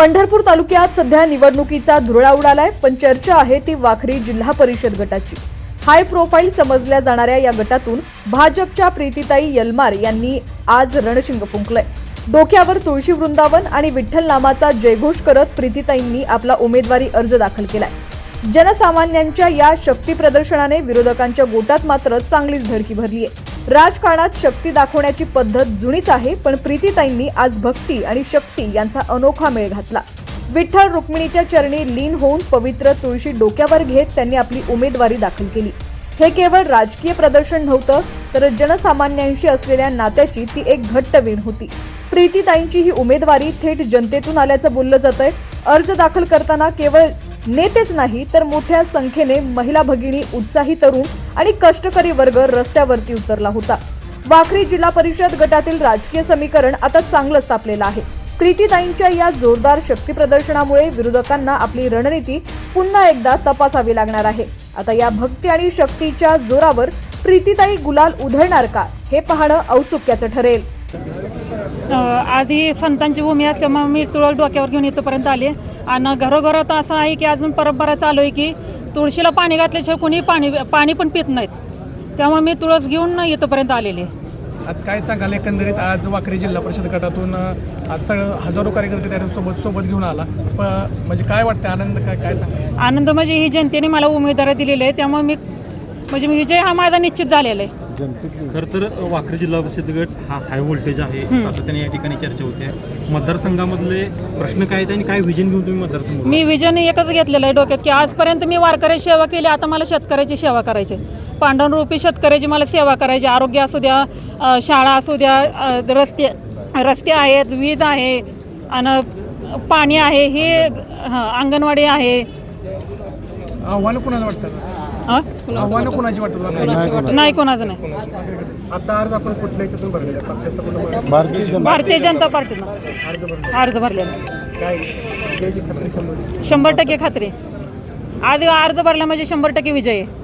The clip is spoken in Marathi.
पंढरपूर तालुक्यात सध्या निवडणुकीचा धुरळा उडालाय, पण चर्चा आहे ती वाखरी जिल्हा परिषद गटाची। हाय प्रोफाईल समजल्या जाणाऱ्या या गटातून भाजपच्या प्रीतीताई यलमार यांनी आज रणशिंग फुंकलंय। डोक्यावर तुळशी वृंदावन आणि विठ्ठल नामाचा जयघोष करत प्रीतीताईंनी आपला उमेदवारी अर्ज दाखल केलाय। जनसामान्यांच्या या शक्ती प्रदर्शनाने विरोधकांच्या गोटात मात्र चांगलीच धडकी भरली आहे। राजकारणात शक्ती दाखवण्याची पद्धत जुनीच आहे, पण प्रीतीताईंनी आज भक्ती आणि शक्ती यांचा अनोखा मेळ घातला। विठ्ठल रुक्मिणीच्या चरणी लीन होऊन पवित्र तुळशी डोक्यावर घेत त्यांनी आपली उमेदवारी दाखल केली। हे केवळ राजकीय प्रदर्शन नव्हतं, तर जनसामान्यांशी असलेल्या नात्याची ती एक घट्ट वीण होती। प्रीतीताईंची ही उमेदवारी थेट जनतेतून आल्याचं बोललं जातंय। अर्ज दाखल करताना केवळ नेतेच नाही, तर मोठ्या संख्येने महिला भगिनी, उत्साही तरुण आणि कष्टकरी वर्ग रस्त्यावरती उतरला होता। वाखरी जिल्हा परिषद गटातील राजकीय समीकरण आता चांगलंच तापलेलं आहे। प्रीतीताईंच्या या जोरदार शक्ती प्रदर्शनामुळे विरोधकांना आपली रणनीती पुन्हा एकदा तपासावी लागणार आहे। आता या भक्ती आणि शक्तीच्या जोरावर प्रीतीताई गुलाल उधळणार का, हे पाहणं औत्सुक्याचं ठरेल। आधी संतांची भूमी असल्यामुळे मी तुळस डोक्यावर घेऊन इथपर्यंत आले आणि घरोघरात असं आहे की अजून परंपरा चालू आहे की तुळशीला पाणी घातल्याशिवाय कोणी पाणी पण पित नाहीत, त्यामुळे मी तुळस घेऊन इथपर्यंत आलेले। आज काय सांगाल, एकंदरीत आज वाखरी जिल्हा परिषद गटातून आज सगळं हजारो कार्यकर्ते त्या सोबत घेऊन आला, म्हणजे काय वाटतं, आनंद काय सांगाल? आनंद म्हणजे ही जनतेने मला उमेदवारी दिलेली आहे, त्यामुळे मी विजय हा माझा निश्चित झालेला आहे। खरं तर वाखरी जिल्हा परिषद गट हा हाय व्होल्टेज आहे, सातत्याने या ठिकाणी चर्चा होते। मतदारसंघामधले प्रश्न काय आहेत आणि काय विजन घेऊन तुम्ही मतदारसंघ? मी विजन एकच घेतलेलं आहे डोक्यात की आजपर्यंत मी वारकऱ्याची सेवा केली, आता मला शेतकऱ्याची सेवा करायची। पांडुरूपी शेतकऱ्याची मला सेवा करायची। आरोग्य असू द्या, शाळा असू द्या, रस्ते आहेत, वीज आहे आणि पाणी आहे, हे अंगणवाडी आहे। आव्हानं कोणाला वाटतं? आव्हानं कोणाची वाटतं? नाही, कोणाचं नाही। आता अर्ज आपण कुठल्या याच्यातून भरलेला आहे? पक्षात भारतीय जनता पार्टीनं अर्ज भरलेला। काय विजयाची खात्री? 100% खात्री। आधी अर्ज भरला म्हणजे 100% विजय आहे।